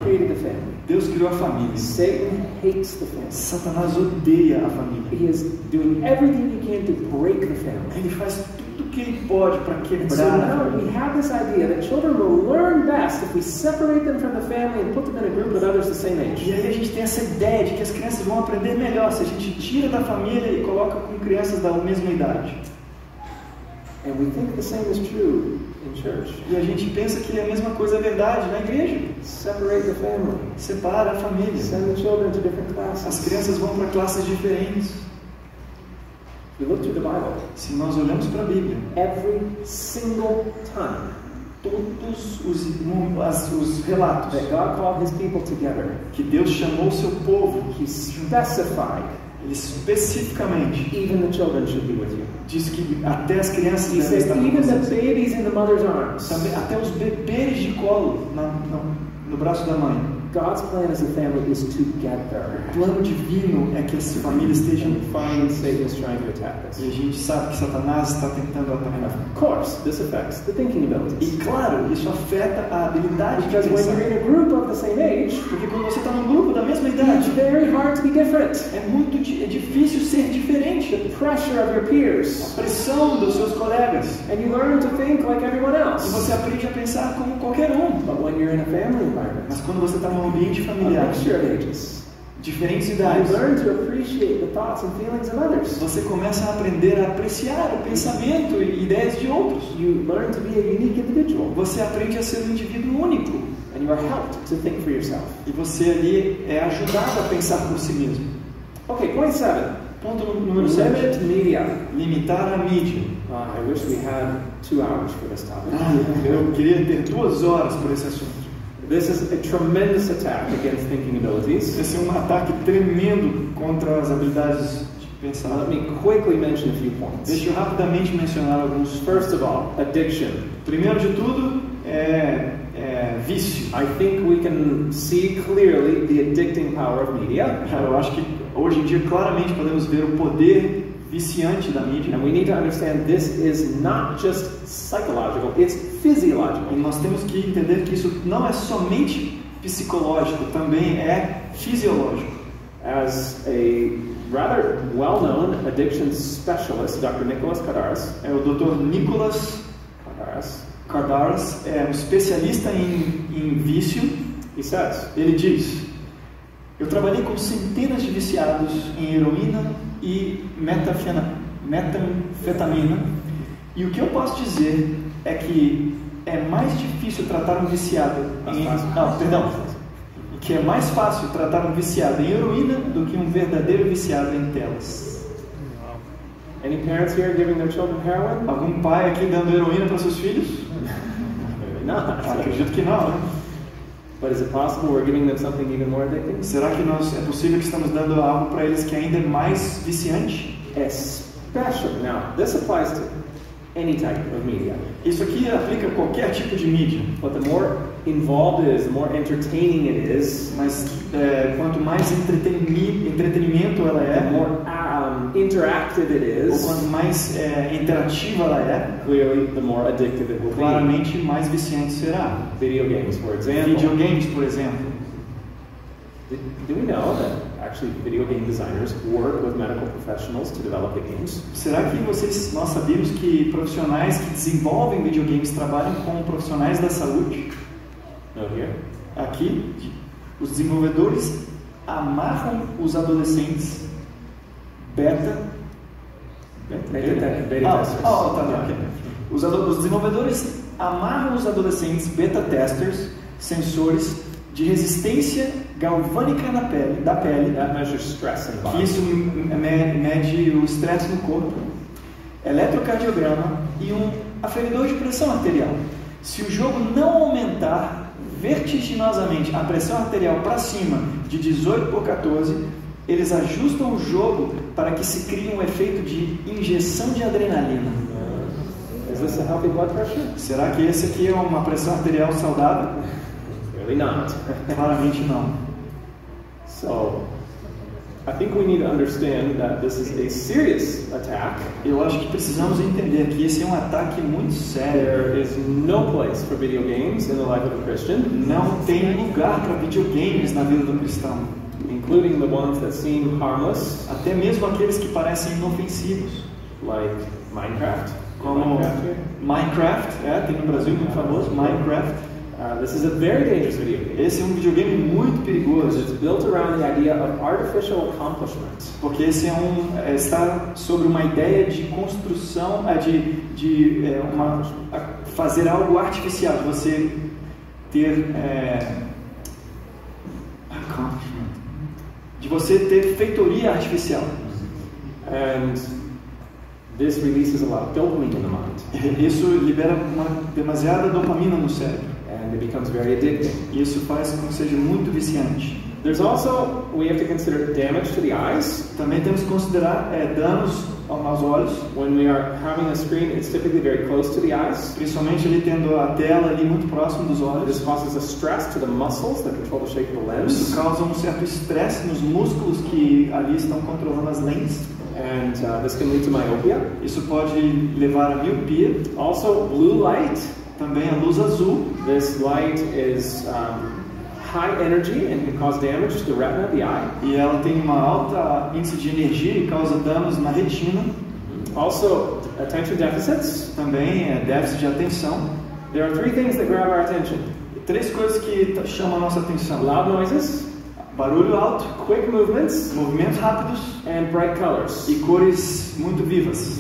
created the family. Deus criou a família. Satan hates the family. Satanás odeia a família. He is doing everything he can to break the family. Ele faz tudo o que ele pode para And quebrar so a now família. we have this idea that children will learn best if we separate them from the family and put them in a group with others the same age. E aí a gente tem essa ideia de que as crianças vão aprender melhor se a gente tira da família e coloca com crianças da mesma idade. And we think the same is true in church. E a gente pensa que a mesma coisa é verdade na igreja. Separate the family. Separa a família. Send the children to different As classes. crianças vão para classes diferentes. We look through the Bible. Se nós olhamos para a Bíblia, Every single time todos os relatos that God called His people together, que Deus chamou o seu povo, He specified ele especificamente even the children should be with you. diz que até as crianças He devem says estar com even the vocês. babies in the mother's arms. Também, até os bebês de colo no braço da mãe. God's plan as a family is together. O plano divino é que as famílias estejam And fine. Satan is trying to attack us. E a gente sabe que Satanás está tentando And atacar. of course, this affects the thinking E abilities. claro, isso afeta a habilidade de Because when pensar. you're in a group of the same age, Porque quando você está num grupo da mesma it's idade, very hard to be different. é difícil ser diferente. The pressure of your A peers. pressão dos seus colegas. And you learn to think like everyone E else. você aprende a pensar como qualquer um. But when you're in a family environment, Mas quando você está num ambiente a familiar, mixture of ages, diferentes you idades, learn to appreciate the thoughts and feelings of others. você começa a aprender a apreciar o pensamento e ideias de outros. You learn to be a unique individual. Você aprende a ser um indivíduo único. And you are helped to think for yourself. E você ali é ajudado a pensar por si mesmo. Okay, point 7. Ponto número 7. Limit media. Limitar a mídia. I wish we had 2 hours for this topic. Eu queria ter 2 horas por esse assunto. This is a tremendous attack against thinking abilities. Esse é um ataque tremendo contra as habilidades de pensar. Let me quickly mention a few points. Deixa eu rapidamente mencionar alguns. First of all, addiction. Primeiro de tudo, vício. I think we can see clearly the addicting power of media. Eu acho que hoje em dia claramente podemos ver o poder viciante da mídia. And we need to understand this is not just psychological, it's physiological. E nós temos que entender que isso não é somente psicológico, também é fisiológico. As a rather well-known addiction specialist, Dr. Nicholas Kardaras, É o Dr. Nicholas Kardaras, é um especialista em vício. he says, Ele diz: eu trabalhei com centenas de viciados em heroína e metanfetamina, e o que eu posso dizer é que é mais difícil tratar um viciado que é mais fácil tratar um viciado em heroína do que um verdadeiro viciado em telas. any parents here giving their children heroin? Algum pai aqui dando heroína para seus filhos? Maybe not. Acredito que não, né? But is it possible we're giving them something even more addicting? Será que é possível que estamos dando algo para eles que ainda é mais viciante? Especially, now, this applies to any type of media. Isso aqui aplica a qualquer tipo de mídia. But the more involved it is, the more entertaining it is, Mas quanto mais entretenimento ela the é, more interactive it ou is, quanto mais interativa ela é, clearly the more addictive it will be. claramente mais viciante será. Video games, for example. Videogames, por exemplo. Do we know that actually video game designers work with medical professionals to develop the games? Será que nós sabíamos que profissionais que desenvolvem videogames trabalham com profissionais da saúde? No here. Aqui, os desenvolvedores amarram os adolescentes beta testers. Ok. Os desenvolvedores amarram os adolescentes beta testers, sensores de resistência galvânica da pele, That measures stress in the que body. isso mede o estresse no corpo, eletrocardiograma e um aferidor de pressão arterial. Se o jogo não aumentar vertiginosamente a pressão arterial para cima de 18 por 14, eles ajustam o jogo para que se crie um efeito de injeção de adrenalina. Is this a healthy blood pressure? Será que esse aqui é uma pressão arterial saudável? Really not. Claramente não. So, I think we need to understand that this is a serious attack. Eu acho que precisamos entender que esse é um ataque muito sério. There is no place for video games in the life of a Christian. Não tem lugar para videogames na vida do cristão, including the ones that seem harmless, até mesmo aqueles que parecem inofensivos, like Minecraft. Como Minecraft, tem no Brasil muito famoso, Minecraft. This is a very dangerous video game. Esse é um videogame muito perigoso. It's built around the idea of artificial accomplishment. Porque esse está sobre uma ideia de construção, fazer algo artificial, de você ter accomplishment, de você ter feitoria artificial. And this releases a lot of dopamine in the mind. Isso libera demasiada dopamina no cérebro. And it becomes very addicting. E isso faz com que seja muito viciante. There's also, we have to consider damage to the eyes. Também temos que considerar danos aos olhos. When we are having a screen, it's typically very close to the eyes. Principalmente ele tendo a tela ali muito próximo dos olhos. This causes a stress to the muscles that control the shape of the lens. Isso causa um certo estresse nos músculos que ali estão controlando as lentes. And this can lead to myopia. Isso pode levar a miopia. Also, blue light. Também a luz azul. This light is high energy and can cause damage to the retina of the eye. E ela tem uma alta índice de energia e causa danos na retina. Also, attention deficits. Também déficit de atenção. There are three things that grab our attention. Três coisas que chamam a nossa atenção: loud noises, barulho alto, quick movements, movimentos rápidos, and bright colors. E cores muito vivas.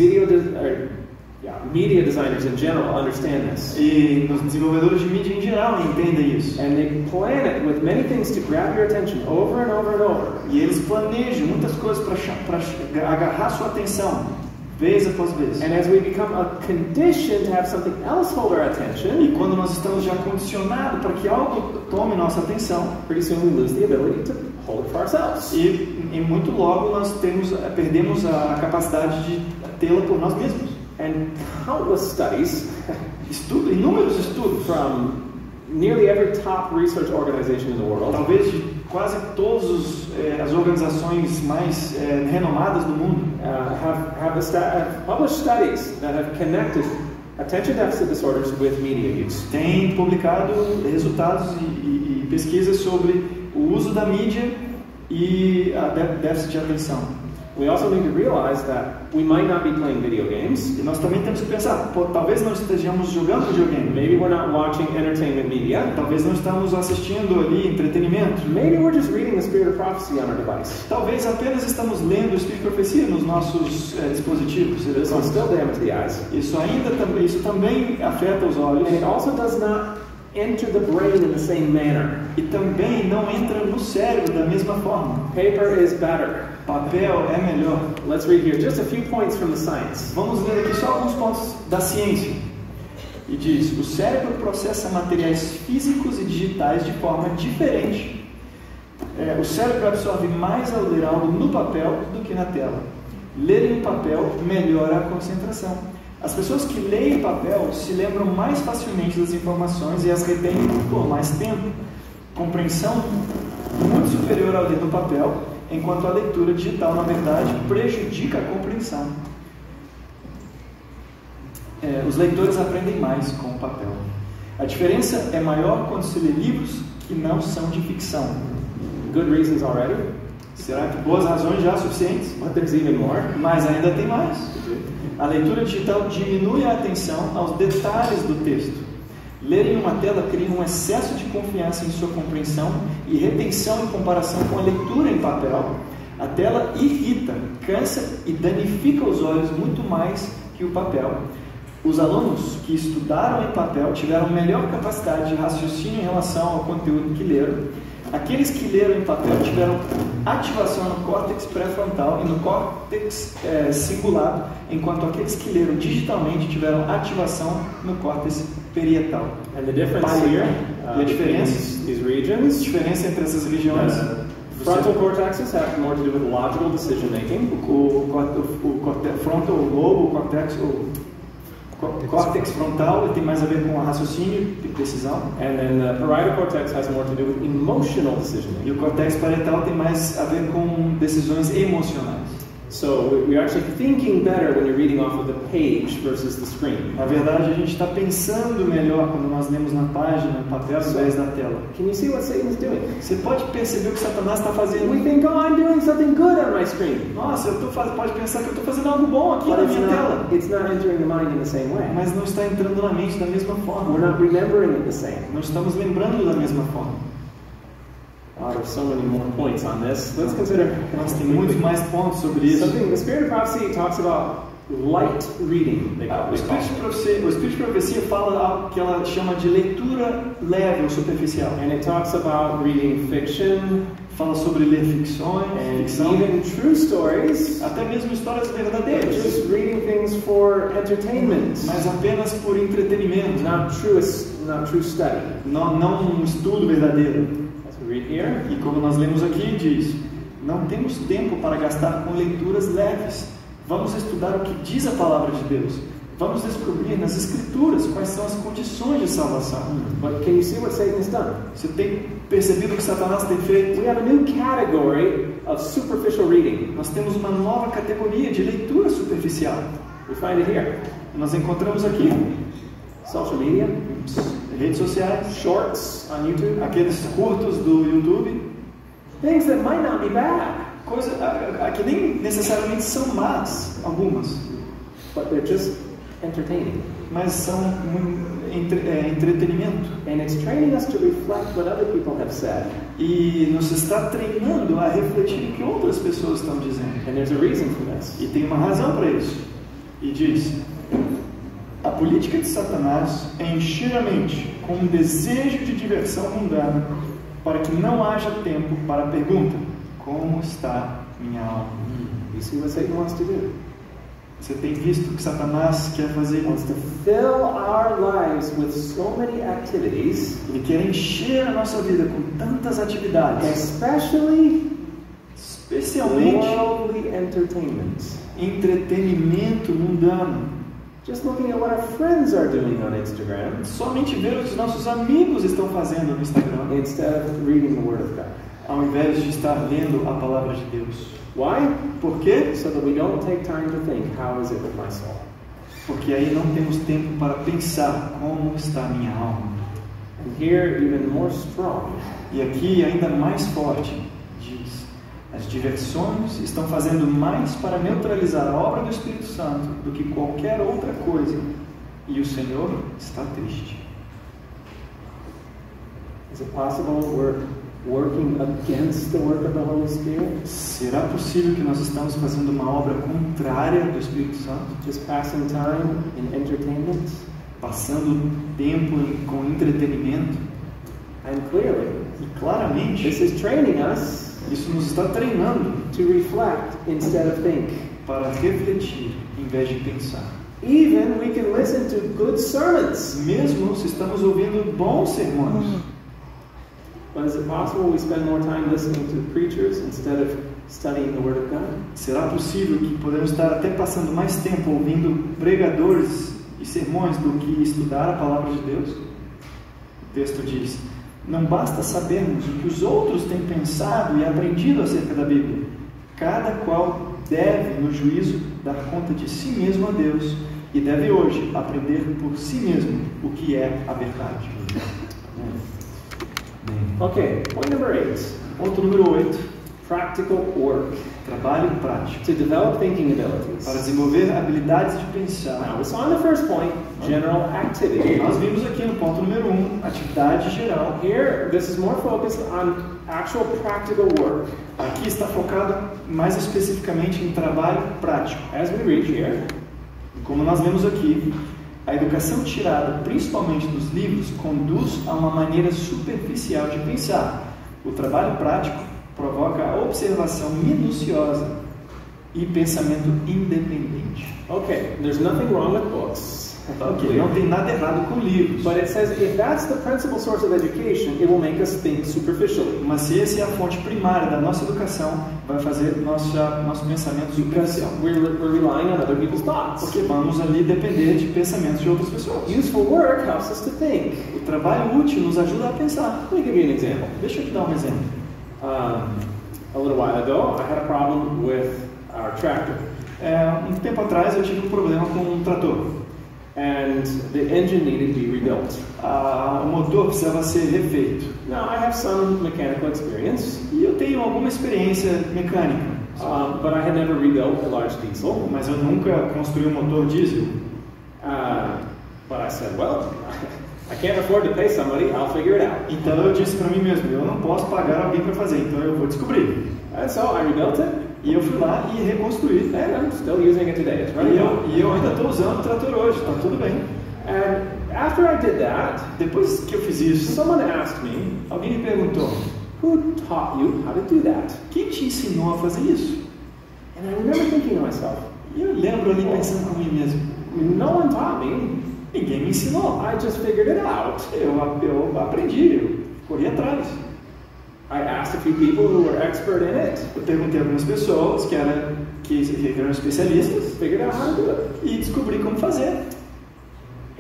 Media designers in general understand this. E os desenvolvedores de mídia em geral entendem isso. And they plan it with many things to grab your attention over and over and over. E eles planejam muitas coisas para agarrar sua atenção, vez após vez. And as we become a condition to have something else hold our attention, e quando nós estamos já condicionados para que algo tome nossa atenção, pretty soon we lose the ability to hold it for ourselves. E muito logo nós perdemos a capacidade de tê-la por nós mesmos. And countless studies, inúmeros estudos, from nearly every top research organization in the world, talvez de quase todas as organizações mais renomadas do mundo, have published studies that have connected attention deficit disorders with media use. Tem publicado resultados e pesquisas sobre o uso da mídia e a déficit de atenção. We also need to realize that we might not be playing video games. E nós também temos que pensar, talvez não estejamos jogando videogame. Maybe we're not watching entertainment media. Talvez não estamos assistindo ali entretenimento. Maybe we're just reading the Spirit of Prophecy on our device. Talvez apenas estamos lendo o Espírito de Profecia nos nossos dispositivos. This will still damage the eyes. Isso também afeta os olhos. And it also does not enter the brain in the same manner. E também não entra no cérebro da mesma forma. Paper is better. Papel é melhor. Let's read here just a few points from the science. Vamos ler aqui só alguns pontos da ciência. E diz: o cérebro processa materiais físicos e digitais de forma diferente. O cérebro absorve mais ao ler algo no papel do que na tela. Ler em papel melhora a concentração. As pessoas que leem em papel se lembram mais facilmente das informações e as retêm por mais tempo. Compreensão muito superior ao ler no papel, enquanto a leitura digital, na verdade, prejudica a compreensão. Os leitores aprendem mais com o papel. A diferença é maior quando se lê livros que não são de ficção. Good reasons already. Será que boas razões já suficientes? But there's even more. Mas ainda tem mais. A leitura digital diminui a atenção aos detalhes do texto. Ler em uma tela cria um excesso de confiança em sua compreensão e retenção em comparação com a leitura em papel. A tela irrita, cansa e danifica os olhos muito mais que o papel. Os alunos que estudaram em papel tiveram melhor capacidade de raciocínio em relação ao conteúdo que leram. Aqueles que leram em papel tiveram ativação no córtex pré-frontal e no córtex cingulado, enquanto aqueles que leram digitalmente tiveram ativação no córtex parietal. And the difference here, e a diferença, these regions, diferença entre essas regiões, frontal cortexes have more to do with logical decision making. O frontal lobe, o córtex, Córtex frontal, ele tem mais a ver com raciocínio e decisão. And then the parietal cortex has more to do with emotional decision E making. o córtex parietal tem mais a ver com decisões emocionais. So we're actually thinking better when you're reading off of the page versus the screen. Na verdade, a gente está pensando melhor quando nós lemos na página, no papel, ao invés da tela. Can you see what Satan's doing? Você pode perceber o que Satanás está fazendo. We think, oh, I'm doing something good on my screen. Nossa, pode pensar que eu estou fazendo algo bom aqui But na minha tela. it's not entering the mind in the same way. Mas não está entrando na mente da mesma forma. We're not remembering it the same. Não estamos lembrando da mesma forma. Oh, there's so many more points on this. Let's consider. Nós temos muitos mais pontos sobre isso. Something, the Spirit of Prophecy talks about light reading. O Espírito de Profecia fala algo que ela chama de leitura leve ou superficial. And it talks about reading fiction, Fala sobre ler ficção, even true stories, até mesmo histórias but verdadeiras, just reading things for entertainment, mas apenas por entretenimento, not true study. não um estudo verdadeiro. As we read here, E como nós lemos aqui, diz: não temos tempo para gastar com leituras leves. Vamos estudar o que diz a palavra de Deus. Vamos descobrir nas Escrituras quais são as condições de salvação. but can you see what Satan has done? Você tem percebido o que Satanás tem feito? We have a new category of superficial reading. Nós temos uma nova categoria de leitura superficial. We find it here. Nós encontramos aqui Social media, redes sociais, shorts on YouTube, aqueles curtos do YouTube, things that might not be bad, coisas que nem necessariamente são más, algumas, but they're just entertaining. mas são entretenimento. And it's training us to reflect what other people have said. E nos está treinando a refletir o que outras pessoas estão dizendo. And there's a reason for this. E tem uma razão para isso. E diz: a política de Satanás é encher a mente com um desejo de diversão mundana, para que não haja tempo para a pergunta: como está minha alma? You see what Satan wants to do? Você tem visto o que Satanás quer fazer? He wants to fill our lives with so many activities, Ele quer encher a nossa vida com tantas atividades, especialmente worldly entertainment. entretenimento mundano. Just looking at what our friends are doing on Instagram, Somente ver o que os nossos amigos estão fazendo no Instagram, instead of reading the Word of God. ao invés de estar lendo a palavra de Deus. Why? Por quê? So that we don't take time to think, how is it with my soul? Porque aí não temos tempo para pensar como está a minha alma. And here, even more strong, E aqui, ainda mais forte, diz: as diversões estão fazendo mais para neutralizar a obra do Espírito Santo do que qualquer outra coisa. E o Senhor está triste. is it possible we're working against the work of the Holy Spirit? Será possível que nós estamos fazendo uma obra contrária do Espírito Santo? Just passing time in entertainment? Passando tempo com entretenimento? And clearly, E claramente, this is training us isso nos está treinando to reflect instead of think. para refletir em vez de pensar. Even we can listen to good sermons. Mesmo se estamos ouvindo bons sermões, But is it possible we spend more time listening to preachers instead of studying the Word of God? será possível que podemos estar até passando mais tempo ouvindo pregadores e sermões do que estudar a palavra de Deus? O texto diz: não basta sabermos o que os outros têm pensado e aprendido acerca da Bíblia. Cada qual deve, no juízo, dar conta de si mesmo a Deus e deve hoje aprender por si mesmo o que é a verdade. Okay, point number 8. Ponto número 8. Practical work. Trabalho prático. To develop thinking Para abilities. desenvolver habilidades de pensar. Now, we saw in the first point, general activity. Nós vimos aqui no ponto número 1, atividade geral. Here, this is more focused on actual practical work. Aqui está focado mais especificamente em trabalho prático. As we read here, Como nós lemos aqui, a educação tirada principalmente dos livros conduz a uma maneira superficial de pensar. O trabalho prático provoca a observação minuciosa e pensamento independente. okay, there's nothing wrong with books. Ok, não tem nada errado com livros. But it says if that's the principal source of education, it will make us think superficially. Mas se essa é a fonte primária da nossa educação, vai fazer nosso pensamento superficial. We're relying on other people's thoughts. Porque vamos ali depender de pensamentos de outras pessoas. Useful work helps us to think. O trabalho útil nos ajuda a pensar. Let me give you an example. Deixa eu te dar um exemplo. A little while ago, I had a problem with our tractor. Um tempo atrás eu tive um problema com um trator. And the engine needed to be rebuilt. O motor precisava ser refeito. Now, I have some mechanical experience. E eu tenho alguma experiência mecânica. But I had never rebuilt a large diesel. Mas eu nunca construí um motor diesel. But I said, well, I can't afford to pay somebody, I'll figure it out. Então eu disse para mim mesmo, eu não posso pagar alguém para fazer, então eu vou descobrir. And so I rebuilt it. E eu fui lá e reconstruí. And I'm still using it today. It's running well. E eu ainda estou usando o trator hoje, está tudo bem. And after I did that, depois que eu fiz isso, someone asked me, alguém me perguntou, who taught you how to do that? Quem te ensinou a fazer isso? And I remember thinking to myself, e eu lembro ali pensando comigo mesmo, no one taught me. Ninguém me ensinou. I just figured it out. Eu aprendi, eu corri atrás. I asked a few people who were expert in it. Eu perguntei a algumas pessoas que eram especialistas, figured out how to do it, e descobri como fazer.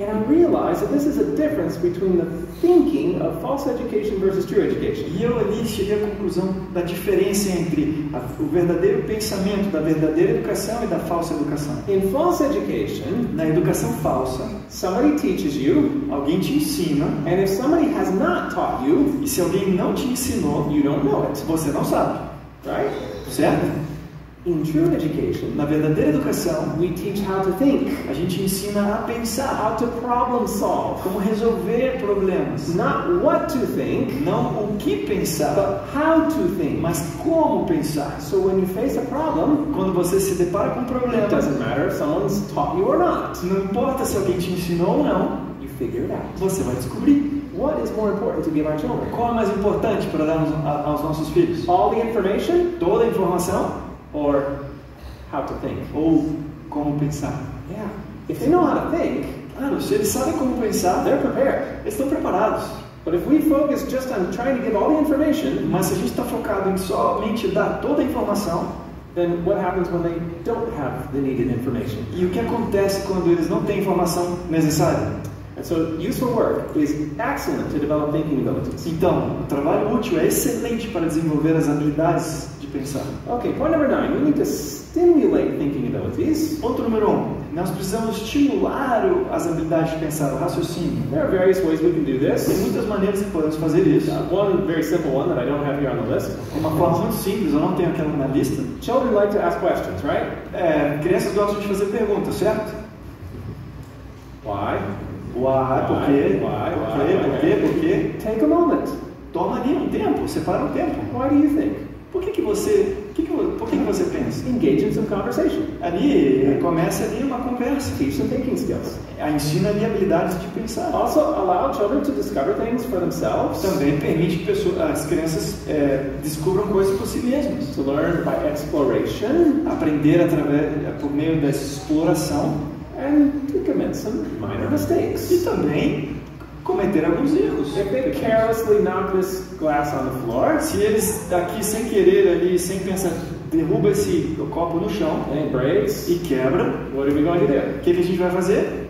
And I realized that this is a difference between the thinking of false education versus true education. E eu ali cheguei à conclusão da diferença entre o verdadeiro pensamento da verdadeira educação e da falsa educação. In false education, na educação falsa, somebody teaches you, alguém te ensina, and if somebody has not taught you, e se alguém não te ensinou, you don't know it. Você não sabe, right? Certo? In true education, na verdadeira educação, we teach how to think. A gente ensina a pensar, how to problem solve, como resolver problemas. Not what to think, não o que pensar, but how to think. Mas como pensar. So when you face a problem, quando você se depara com um problema, it doesn't matter if someone's taught you or not. Não importa se alguém te ensinou ou não, you figure it out. Você vai descobrir. What is more important to give our children? Qual é mais importante para darmos aos nossos filhos? All the information, toda a informação, or how to think? Ou como pensar? Yeah. If they know how to think, claro, se eles sabem como pensar, they're prepared. Eles estão preparados. But if we focus just on trying to give all the information, mas se a gente está focado em somente dar toda a informação, then what happens when they don't have the needed information? E o que acontece quando eles não têm a informação necessária? And so useful work is excellent to develop thinking abilities. Então, o trabalho útil é excelente para desenvolver as habilidades de pensar. Okay, point number 9. We need to stimulate thinking abilities. Ponto número 1. Nós precisamos estimular as habilidades de pensar, o raciocínio. There are various ways we can do this. Tem muitas maneiras que podemos fazer isso. One very simple one that I don't have here on the list. Uma forma muito simples, eu não tenho aquela na lista. Children like to ask questions, right? Crianças gostam de fazer perguntas, certo? Why? Por quê? Por quê? Take a moment. Toma ali um tempo, separa um tempo. Why do you think? Por que você pensa? Engage in some conversation. Ali, começa ali uma conversa. Teach some thinking skills. Ensina ali habilidades de pensar. Also allow children to discover things for themselves. Também permite que as crianças descubram coisas por si mesmas. To learn by exploration. Aprender por meio da exploração. And to commit some minor mistakes. E também cometer alguns erros. If they carelessly knock this glass on the floor, se eles aqui sem querer ali, sem pensar, derruba esse copo no chão, and it breaks, e quebra, what are we going to do? O que a gente vai fazer?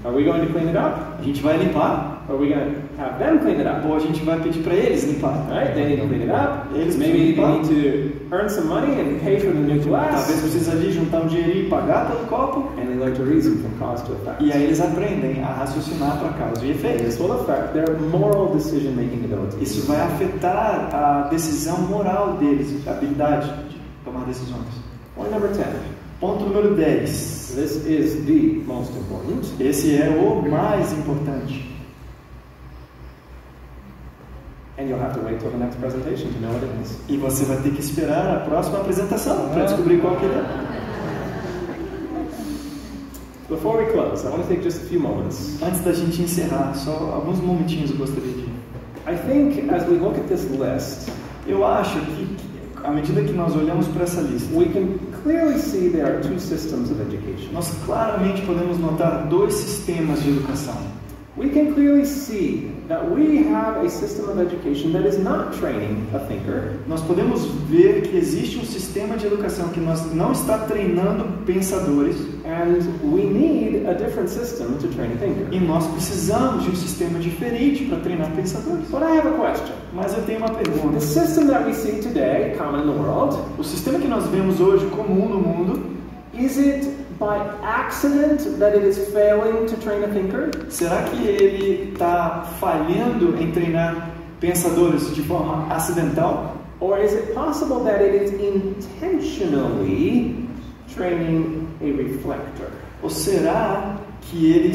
Are we going to clean it up? A gente vai limpar. Or are we going to have them clean it up? Ou a gente vai pedir para eles limpar. Right? They need to clean it up. Eles maybe they need to earn some money and pay for the new glass. Talvez precisa ali juntar um dinheirinho e pagar pelo copo. And they learn to reason from cause to effect. E aí eles aprendem a raciocinar para causa e efeito. This will affect their moral decision-making abilities. Isso vai afetar a decisão moral deles, a habilidade de tomar decisões. Point number 10. Ponto número 10. This is the most important. Esse é o mais importante. And you'll have to wait till the next presentation to know what it is. E você vai ter que esperar a próxima apresentação para descobrir qual que é. Before we close, I want to take just a few moments. Antes da gente encerrar, só alguns momentinhos eu gostaria de. I think as we look at this list, eu acho que à medida que nós olhamos para essa lista, we can clearly see there are two systems of education. Nós claramente podemos notar dois sistemas de educação. We can clearly see that we have a system of education that is not training a thinker. Nós podemos ver que existe um sistema de educação que não está treinando pensadores. And we need a different system to train a thinker. E nós precisamos de um sistema diferente para treinar pensadores. But I have a question. Mas eu tenho uma pergunta. The system that we see today, common in the world, O sistema que nós vemos hoje comum no mundo, is it by accident that it is failing to train a thinker? será que ele está falhando em treinar pensadores de forma acidental? Or is it possible that it is intentionally training a reflector? Ou será que ele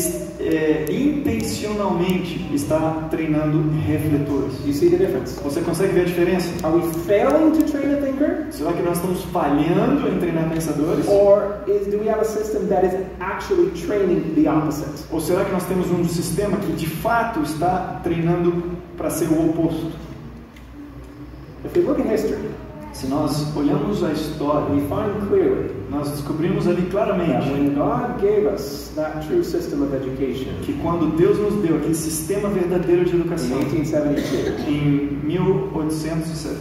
intencionalmente está treinando refletores? You see the difference? Você consegue ver a diferença? Are we failing to train a thinker? Será que nós estamos falhando em treinar pensadores? Or do we have a system that is actually training the opposite? Ou será que nós temos um sistema que de fato está treinando para ser o oposto? If we look at history, Se nós olhamos a história, we find clearly nós descobrimos ali that claramente when God gave us that true system of education que quando Deus nos deu aquele sistema verdadeiro de in educação 1872, em 1872,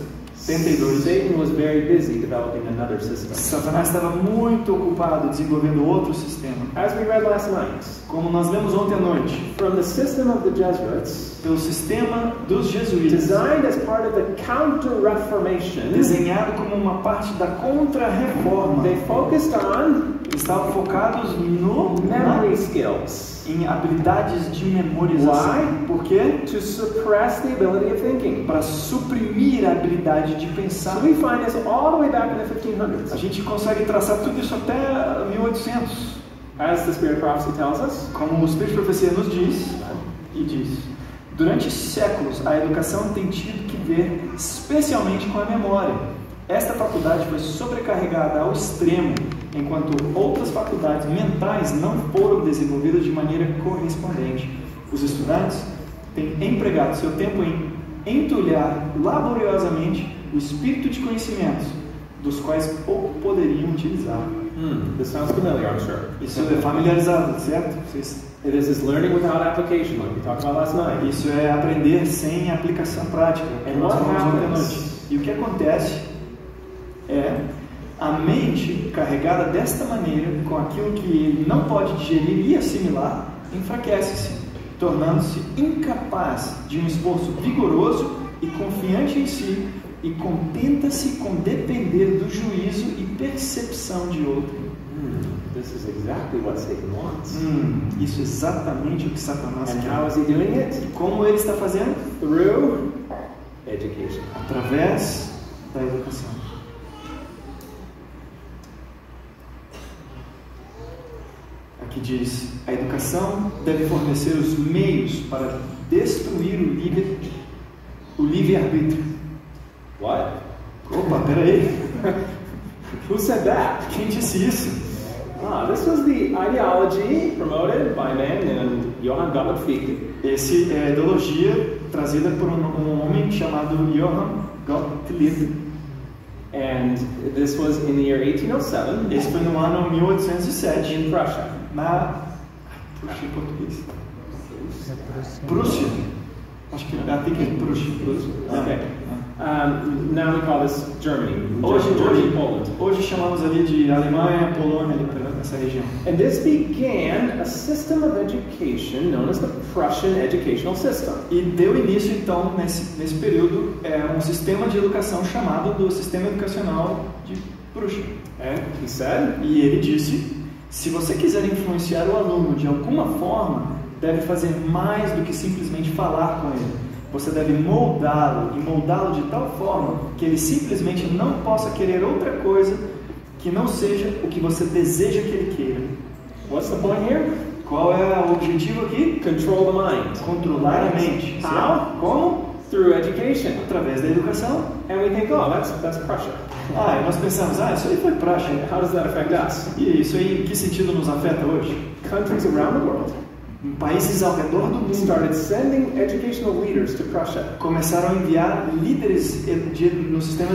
Satan was very busy developing another system. Satanás estava muito ocupado desenvolvendo outro sistema. As we read last night, Como nós lemos ontem à noite, from the system of the Jesuits, pelo sistema dos jesuítas, designed as part of the Counter-Reformation, desenhado como uma parte da Contra-Reforma, they focused on eles estavam focados memory skills em habilidades de memorização. Why? Por quê? to suppress the ability of thinking. Para suprimir a habilidade de pensar. So we find this all the way back in the A 1500s. gente consegue traçar tudo isso até 1800. As the Spirit of Prophecy tells us, Como o Espírito de Profecia nos diz, e diz: durante séculos a educação tem tido que ver especialmente com a memória. Esta faculdade foi sobrecarregada ao extremo, enquanto outras faculdades mentais não foram desenvolvidas de maneira correspondente. Os estudantes têm empregado seu tempo em entulhar laboriosamente o espírito de conhecimentos, dos quais pouco poderiam utilizar. This sounds familiar, I'm sure. Isso é familiarizado, certo? It is this learning without application, like we talked about last night. Isso é aprender sem aplicação prática. Que And nós what falamos ontem à happens? noite. E o que acontece é a mente carregada desta maneira, com aquilo que ele não pode digerir e assimilar, enfraquece-se, tornando-se incapaz de um esforço vigoroso e confiante em si, e contenta-se com depender do juízo e percepção de outro. This is exactly what Satan wants. Isso é exatamente o que Satanás And quer. how is he doing it? E como ele está fazendo? Through education. Através da educação. Aqui diz: a educação deve fornecer os meios para destruir o livre-arbítrio. What? Opa, peraí. Who said that? Quem disse isso? This was the ideology promoted by a man named Johann Gottlieb Fichte. Essa é a ideologia trazida por um homem chamado Johann Gottlieb. And this was in the year 1807 Esse foi no ano 1807 in Prussia. Puxa, em português. Prússia. Acho que tem que ir Prússia. Okay. Now we call this Germany. Hoje, Poland. Hoje chamamos ali de Alemanha, Polônia, ali para essa região. And this began a system of education known as the Prussian educational system. E deu início então nesse período um sistema de educação chamado do Sistema Educacional de Prússia. And he said, E ele disse: se você quiser influenciar o aluno de alguma forma, deve fazer mais do que simplesmente falar com ele. Você deve moldá-lo e moldá-lo de tal forma que ele simplesmente não possa querer outra coisa que não seja o que você deseja que ele queira. what's the point here? Qual é o objetivo aqui? Control the mind. Controlar a mente. How? Certo? Como? Through education. Através da educação. And we think, oh, that's Prussia. E nós pensamos, isso aí foi Prússia. How does that affect us? E isso aí, em que sentido nos afeta hoje? Countries around the world Em países ao redor do mundo, started sending educational leaders to Prussia começaram a enviar líderes no sistema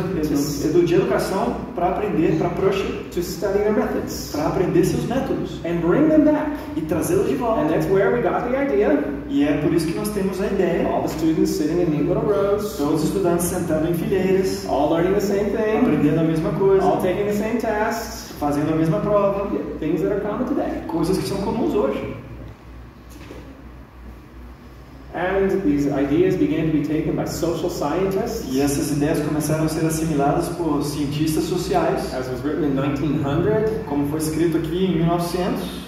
de educação para aprender, para Prússia, to study their methods para aprender seus métodos and bring them back. e trazê-los de volta. And that's where we got the idea. E é por isso que nós temos a ideia. All the students sitting in neat little rows, Todos os estudantes sentando em fileiras, all learning the same thing, aprendendo a mesma coisa, all taking the same tasks, fazendo a mesma prova, things that are common today. coisas que são comuns hoje. And these ideas began to be taken by social scientists. E essas ideias começaram a ser assimiladas por cientistas sociais, As was written in 1900, como foi escrito aqui em 1900.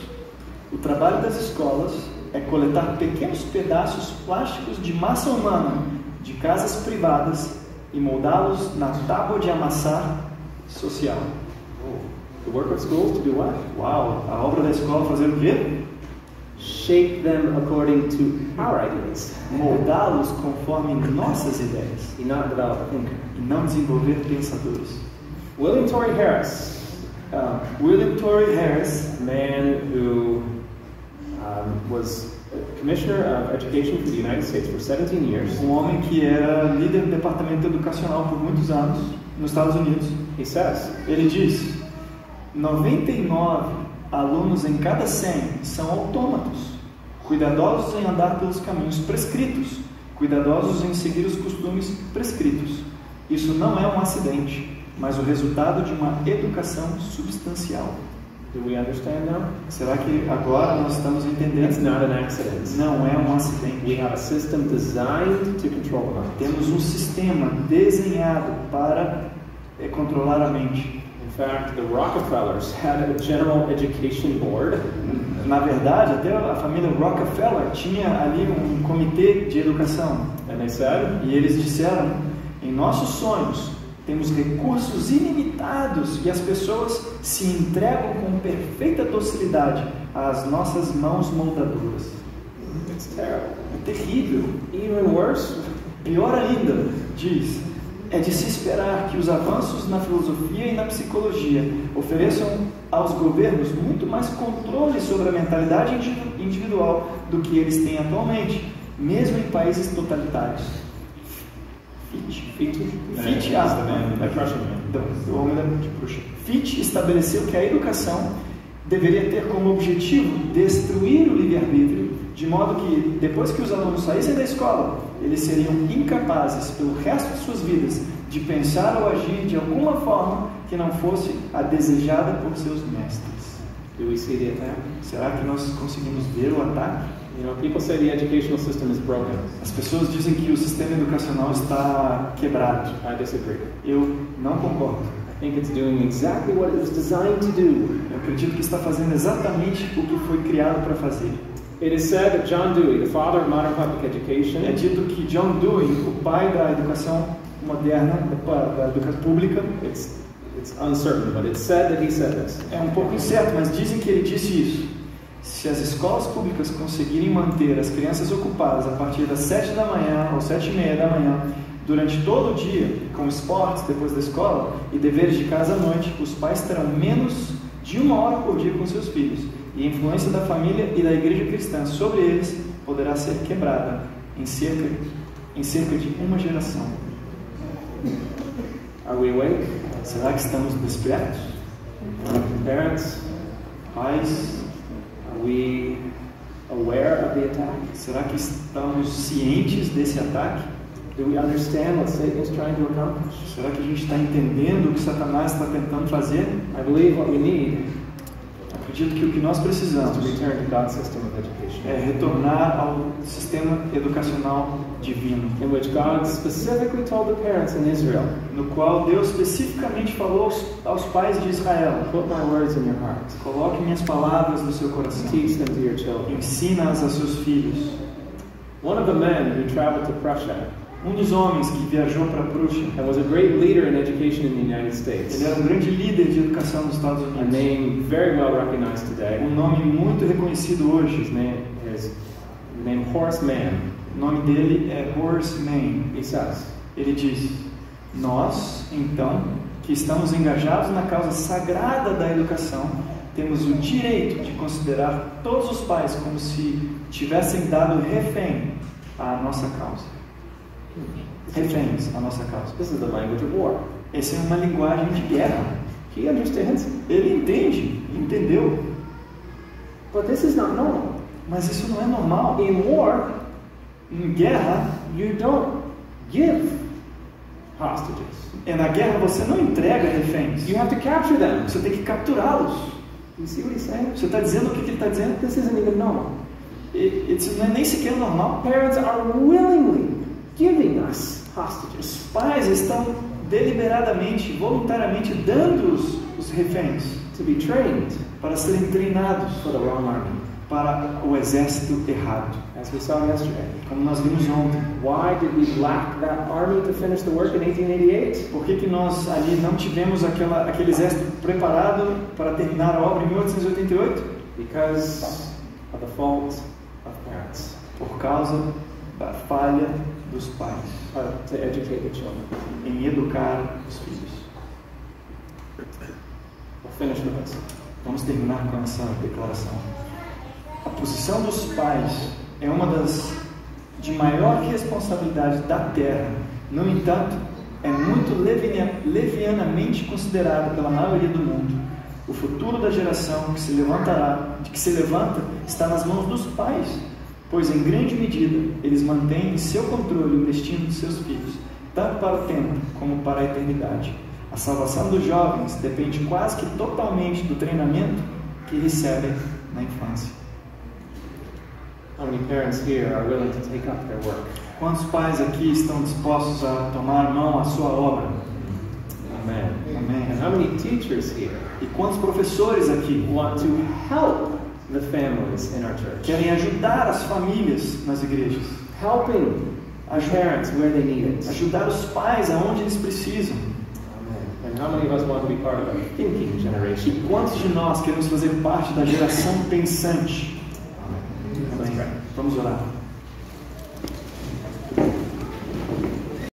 O trabalho das escolas é coletar pequenos pedaços plásticos de massa humana de casas privadas e moldá-los na tábua de amassar social. the work of schools to do what? Uau! A obra da escola fazer o quê? Shape them according to our ideas, Moldá-los conforme nossas ideias and not develop a thinker. e não desenvolver pensadores. William Torrey Harris, William Torrey Harris, a man who was Commissioner of Education for the United States for 17 years, homem que era líder do departamento educacional por muitos anos nos Estados Unidos, he says, ele diz: 99 alunos em cada 100 são autômatos, cuidadosos em andar pelos caminhos prescritos, cuidadosos em seguir os costumes prescritos. Isso não é um acidente, mas o resultado de uma educação substancial. do we understand now? Será que agora nós estamos It's entendendo? not an accident. Não é um We acidente. have a system designed to control the mind. Temos um sistema desenhado para controlar a mente. In fact, the Rockefellers had a general education board, Na verdade, até a família Rockefeller tinha ali um comitê de educação. and they said, E eles disseram: em nossos sonhos temos recursos ilimitados e as pessoas se entregam com perfeita docilidade às nossas mãos moldadoras. it's terrible. É terrível. Even worse, Pior ainda, diz, é de se esperar que os avanços na filosofia e na psicologia ofereçam aos governos muito mais controle sobre a mentalidade individual do que eles têm atualmente, mesmo em países totalitários. Fichte estabeleceu que a educação deveria ter como objetivo destruir o livre-arbítrio, de modo que, depois que os alunos saíssem da escola, eles seriam incapazes, pelo resto de suas vidas, de pensar ou agir de alguma forma que não fosse a desejada por seus mestres. do we see the attack? Será que nós conseguimos ver o ataque? You know, people say the educational system is broken. As pessoas dizem que o sistema educacional está quebrado. I disagree. Eu não concordo. I think it's doing exactly what it was designed to do. Eu acredito que está fazendo exatamente o que foi criado para fazer. It is said that John Dewey, the father of modern public education, É dito que John Dewey, o pai da educação moderna, da educação pública, it's uncertain, but it's said that he said this. é um pouco incerto, mas dizem que ele disse isso. Se as escolas públicas conseguirem manter as crianças ocupadas a partir das 7 da manhã ou 7:30 da manhã, durante todo o dia, com esportes depois da escola e deveres de casa à noite, os pais terão menos de 1 hora por dia com seus filhos, e a influência da família e da igreja cristã sobre eles poderá ser quebrada em cerca de uma geração. Are we awake? Será que estamos despertos? Parents, Pais, are we aware of the attack? será que estamos cientes desse ataque? Do we understand what Satan is trying to accomplish? Será que a gente está entendendo o que Satanás está tentando fazer? I believe what we need Acredito que o que nós is precisamos to return to God's system of education, é retornar ao sistema educacional divino, in which God specifically told the parents in Israel, no qual Deus especificamente falou aos pais de Israel: put my words in your heart, coloque minhas palavras no seu coração, teach them to your children. ensina-as a seus filhos. One of the men who traveled to Prussia Um dos homens que viajou para Prússia, and was a great leader in education in the United States, ele era um grande líder de educação nos Estados a Unidos, name very well recognized today. um nome muito reconhecido His hoje. name is Horace Mann. O nome dele é Horace Mann. He says, Ele diz: nós, então, que estamos engajados na causa sagrada da educação, temos o direito de considerar todos os pais como se tivessem dado refém à nossa causa. Reféns à nossa causa. This is the language of war. Essa é uma linguagem de guerra. He understands. Ele entende, entendeu. But this is not normal. Mas isso não é normal. In war, Em guerra, you don't give hostages. na guerra você não entrega reféns. You have to capture them. Você tem que capturá-los. You see what he's saying? Você está dizendo o que ele está dizendo? This isn't even normal. Isso não é nem sequer normal. Parents are willingly giving us hostages. Os pais estão deliberadamente, voluntariamente dando os reféns To be trained para serem treinados for the wrong army. para o exército errado. As we saw yesterday. Como nós vimos ontem. Why did we lack that army to finish the work in 1888? Por que nós ali não tivemos aquele exército preparado para terminar a obra em 1888? Because of the fault of parents. Por causa da falha dos pais To educate the children. em educar os filhos. We'll finish with this. Vamos terminar com essa declaração. A posição dos pais é uma das de maior responsabilidade da terra. No entanto, é muito levianamente considerada pela maioria do mundo. O futuro da geração que se levanta está nas mãos dos pais, pois em grande medida eles mantêm em seu controle o destino de seus filhos, tanto para o tempo como para a eternidade. A salvação dos jovens depende quase que totalmente do treinamento que recebem na infância. How many parents here are willing to take up their work? Quantos pais aqui estão dispostos a tomar mão à sua obra? Amen. Amém. And how many teachers here E quantos professores aqui want to help the families in our church? querem ajudar as famílias nas igrejas? Helping our parents where they need it. Ajudar os pais aonde eles precisam? Amen. And how many of us want to be part of a thinking generation? E quantos de nós queremos fazer parte da geração pensante? Let's pray. Vamos orar.